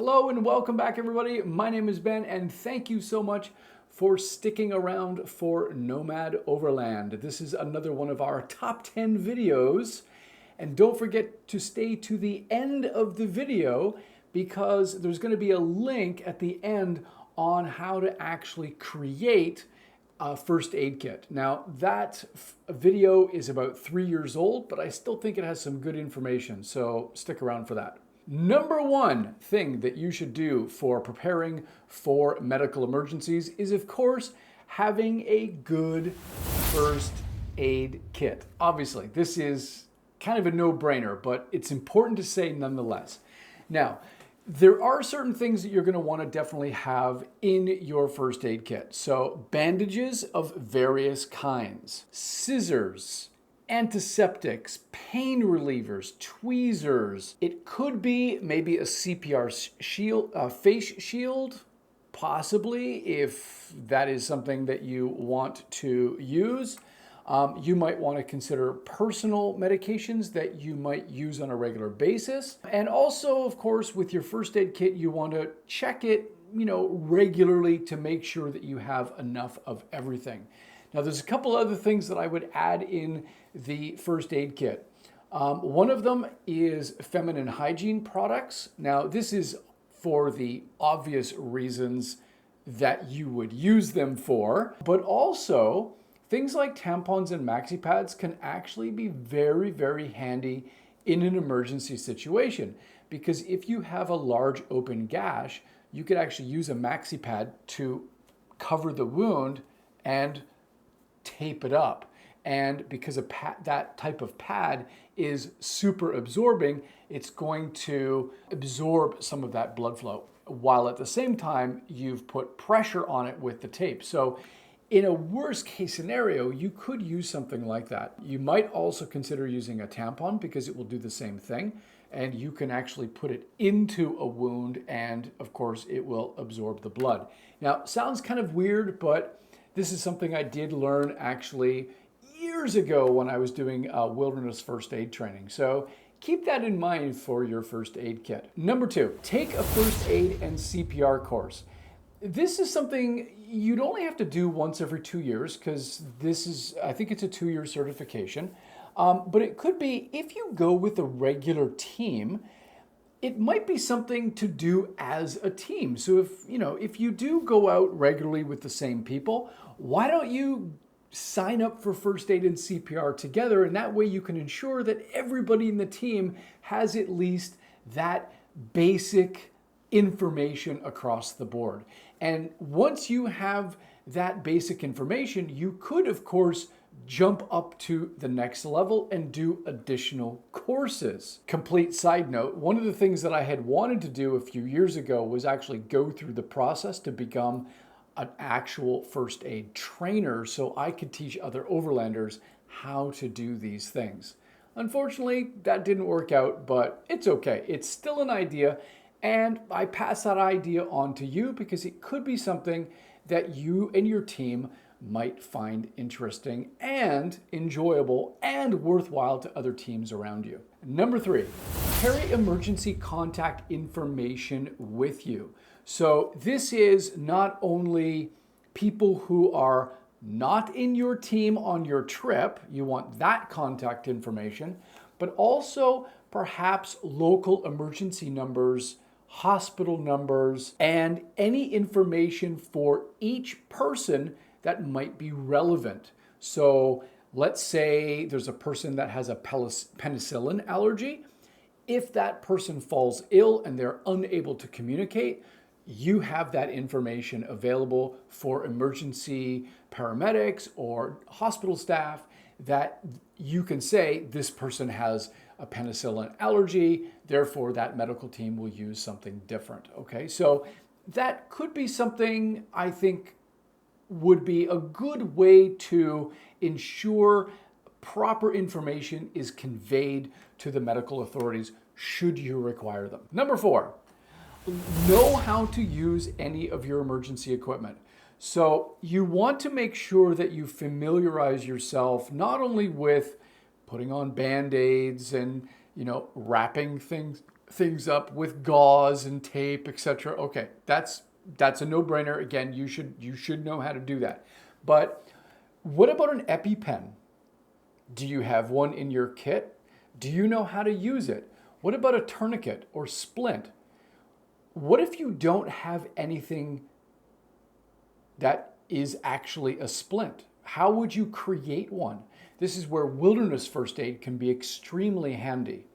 Hello and welcome back, everybody. My name is Ben, and thank you so much for sticking around for Nomad Overland. This is another one of our top 10 videos. And don't forget to stay to the end of the video because there's going to be a link at the end on how to actually create a first aid kit. Now, that video is about 3 years old, but I still think it has some good information, so stick around for that. Number one thing that you should do for preparing for medical emergencies is, of course, having a good first aid kit. Obviously, this is kind of a no-brainer, but it's important to say nonetheless. Now, there are certain things that you're going to want to definitely have in your first aid kit. So, bandages of various kinds, scissors, antiseptics, pain relievers, tweezers. It could be maybe a CPR shield, face shield, possibly, if that is something that you want to use. You might want to consider personal medications that you might use on a regular basis. And also, of course, with your first aid kit, you want to check it, regularly to make sure that you have enough of everything. Now, there's a couple other things that I would add in the first aid kit. One of them is feminine hygiene products. Now, this is for the obvious reasons that you would use them for, but also things like tampons and maxi pads can actually be very, very handy in an emergency situation, because if you have a large open gash, you could actually use a maxi pad to cover the wound and tape it up. And because that type of pad is super absorbing, it's going to absorb some of that blood flow, while at the same time you've put pressure on it with the tape. So in a worst case scenario, you could use something like that. You might also consider using a tampon because it will do the same thing, and you can actually put it into a wound, and of course it will absorb the blood. Now, sounds kind of weird, but this is something I did learn actually years ago when I was doing wilderness first aid training. So keep that in mind for your first aid kit. Number two, take a first aid and CPR course. This is something you'd only have to do once every 2 years, because I think it's a 2-year certification. But it could be, if you go with a regular team, it might be something to do as a team. So if you do go out regularly with the same people, why don't you sign up for first aid and CPR together? And that way you can ensure that everybody in the team has at least that basic information across the board. And once you have that basic information, you could, of course, jump up to the next level and do additional courses. Complete side note, one of the things that I had wanted to do a few years ago was actually go through the process to become an actual first aid trainer so I could teach other overlanders how to do these things. Unfortunately, that didn't work out, but it's okay. It's still an idea, and I pass that idea on to you because it could be something that you and your team might find interesting and enjoyable and worthwhile to other teams around you. Number three, carry emergency contact information with you. So this is not only people who are not in your team on your trip, you want that contact information, but also perhaps local emergency numbers, hospital numbers, and any information for each person that might be relevant. So let's say there's a person that has a penicillin allergy. If that person falls ill and they're unable to communicate, you have that information available for emergency paramedics or hospital staff, that you can say this person has a penicillin allergy, therefore that medical team will use something different. Okay, so that could be something I think would be a good way to ensure proper information is conveyed to the medical authorities should you require them. Number four, know how to use any of your emergency equipment. So you want to make sure that you familiarize yourself not only with putting on Band-Aids and wrapping things up with gauze and tape, etc. Okay, that's a no-brainer. Again, you should know how to do that. But what about an EpiPen? Do you have one in your kit? Do you know how to use it? What about a tourniquet or splint? What if you don't have anything that is actually a splint? How would you create one? This is where wilderness first aid can be extremely handy.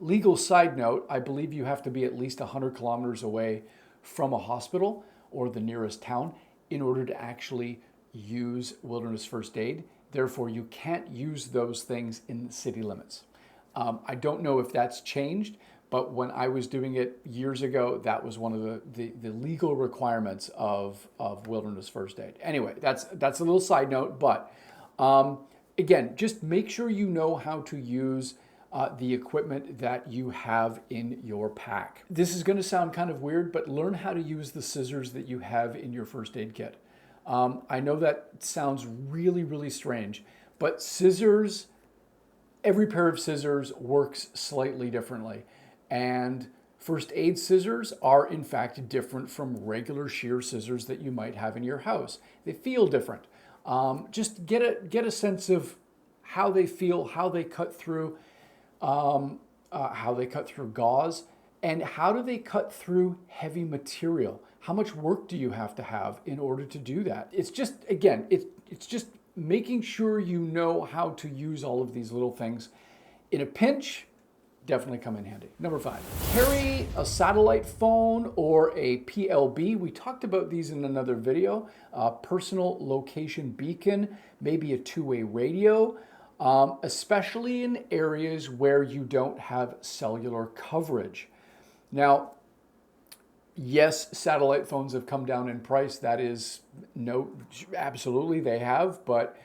Legal side note, I believe you have to be at least 100 kilometers away from a hospital or the nearest town in order to actually use wilderness first aid. Therefore, you can't use those things in the city limits. I don't know if that's changed, but when I was doing it years ago, that was one of the legal requirements of wilderness first aid. Anyway, that's a little side note, but again, just make sure you know how to use the equipment that you have in your pack. This is going to sound kind of weird, but learn how to use the scissors that you have in your first aid kit. I know that sounds really, really strange, but scissors, every pair of scissors works slightly differently. And first aid scissors are in fact different from regular shear scissors that you might have in your house. They feel different. Just get a sense of how they feel, how they cut through gauze, and how do they cut through heavy material? How much work do you have to have in order to do that? It's just, again, it's just making sure you know how to use all of these little things. In a pinch, definitely come in handy. Number 5, carry a satellite phone or a PLB. We talked about these in another video. Personal location beacon, maybe a two-way radio, especially in areas where you don't have cellular coverage. Now, yes, satellite phones have come down in price. That is, no, absolutely they have, but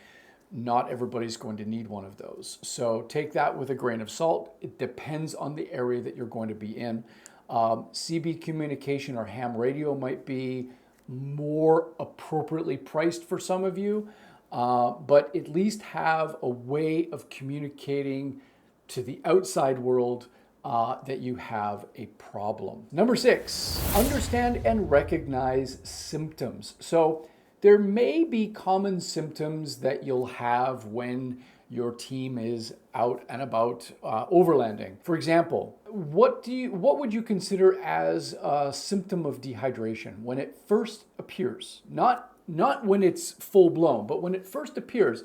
not everybody's going to need one of those. So take that with a grain of salt. It depends on the area that you're going to be in. CB communication or ham radio might be more appropriately priced for some of you, but at least have a way of communicating to the outside world that you have a problem. Number 6, understand and recognize symptoms. So there may be common symptoms that you'll have when your team is out and about overlanding. For example, what would you consider as a symptom of dehydration when it first appears? Not when it's full blown, but when it first appears.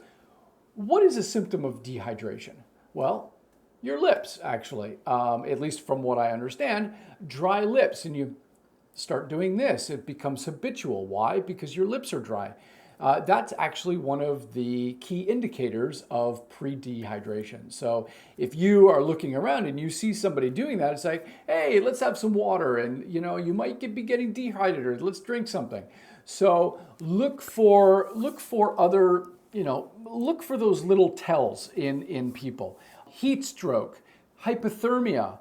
What is a symptom of dehydration? Well, your lips, actually, at least from what I understand, dry lips, and you start doing this, it becomes habitual. Why? Because your lips are dry. That's actually one of the key indicators of pre-dehydration. So if you are looking around and you see somebody doing that, it's like, hey, let's have some water, and you might be getting dehydrated. Let's drink something. So look for other, look for those little tells in people. Heat stroke, hypothermia,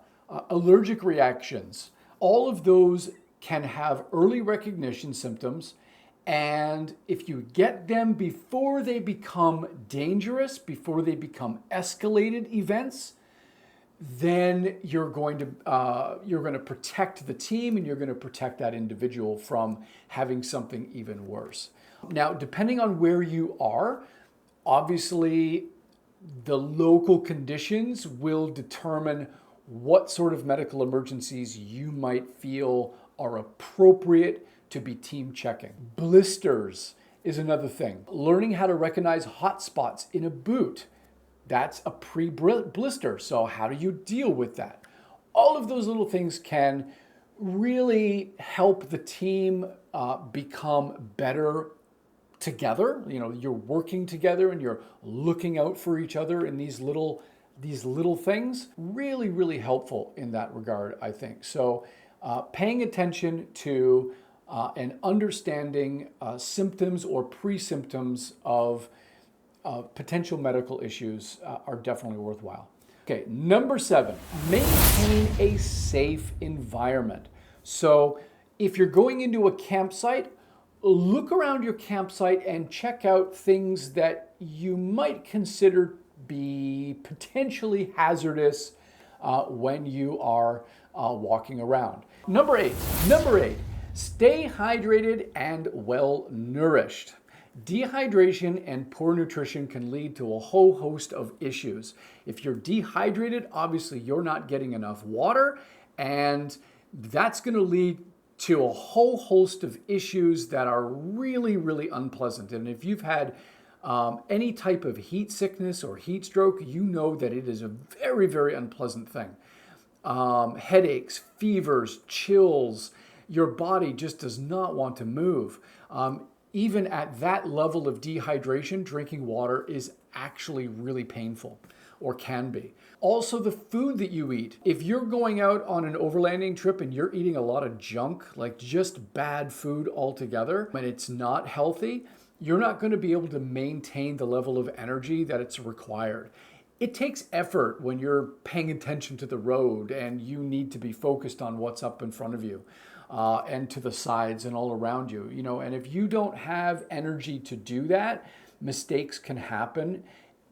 allergic reactions, all of those can have early recognition symptoms, and if you get them before they become dangerous, before they become escalated events, then you're going to protect the team, and you're going to protect that individual from having something even worse. Now, depending on where you are, obviously the local conditions will determine what sort of medical emergencies you might feel are appropriate to be team checking. Blisters is another thing. Learning how to recognize hot spots in a boot, that's a pre-blister. So how do you deal with that? All of those little things can really help the team become better together. You're working together and you're looking out for each other in these little things. Really, really helpful in that regard, I think. So paying attention to and understanding symptoms or pre-symptoms of potential medical issues are definitely worthwhile. Okay, number 7, maintain a safe environment. So if you're going into a campsite, look around your campsite and check out things that you might consider be potentially hazardous, when you are walking around. Number eight, stay hydrated and well nourished. Dehydration and poor nutrition can lead to a whole host of issues. If you're dehydrated, obviously you're not getting enough water, and that's going to lead to a whole host of issues that are really, really unpleasant. And if you've had any type of heat sickness or heat stroke, you know that it is a very, very unpleasant thing. Headaches, fevers, chills, your body just does not want to move. Even at that level of dehydration, drinking water is actually really painful, or can be. Also, the food that you eat. If you're going out on an overlanding trip and you're eating a lot of junk, like just bad food altogether, and it's not healthy, you're not going to be able to maintain the level of energy that it's required. It takes effort when you're paying attention to the road and you need to be focused on what's up in front of you. And to the sides and all around you, and if you don't have energy to do that, mistakes can happen,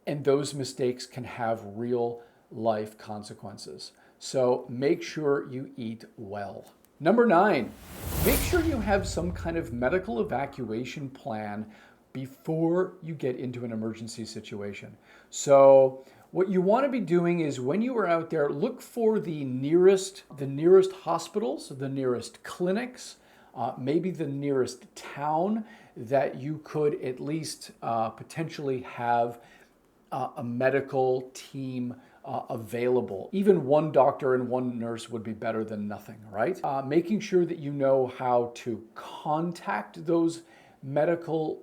and those mistakes can have real life consequences. So make sure you eat well. Number 9, make sure you have some kind of medical evacuation plan before you get into an emergency situation. So what you want to be doing is, when you are out there, look for the nearest hospitals, the nearest clinics, maybe the nearest town that you could at least potentially have a medical team available. Even one doctor and one nurse would be better than nothing, right? Making sure that you know how to contact those medical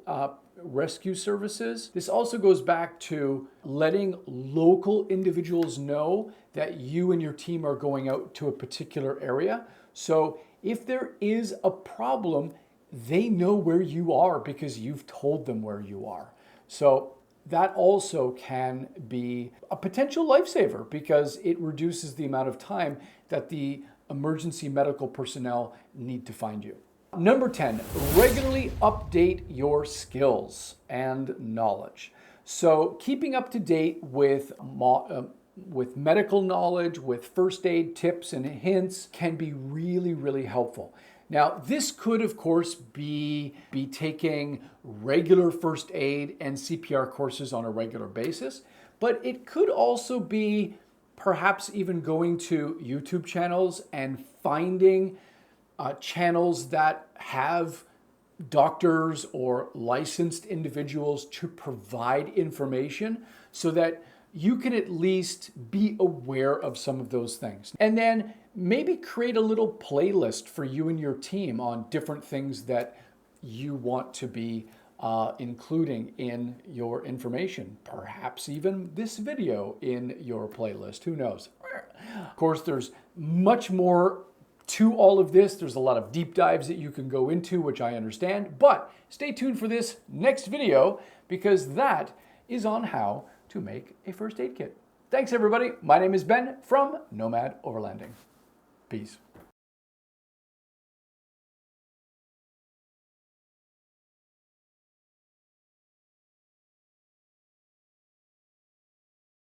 rescue services. This also goes back to letting local individuals know that you and your team are going out to a particular area. So if there is a problem, they know where you are because you've told them where you are. So that also can be a potential lifesaver because it reduces the amount of time that the emergency medical personnel need to find you. Number 10, regularly update your skills and knowledge. So keeping up to date with medical knowledge, with first aid tips and hints can be really, really helpful. Now, this could, of course, be taking regular first aid and CPR courses on a regular basis, but it could also be perhaps even going to YouTube channels and finding channels that have doctors or licensed individuals to provide information so that you can at least be aware of some of those things. And then maybe create a little playlist for you and your team on different things that you want to be including in your information. Perhaps even this video in your playlist, who knows? Of course, there's much more to all of this. There's a lot of deep dives that you can go into, which I understand, but stay tuned for this next video because that is on how to make a first aid kit. Thanks everybody. My name is Ben from Nomad Overlanding. Peace.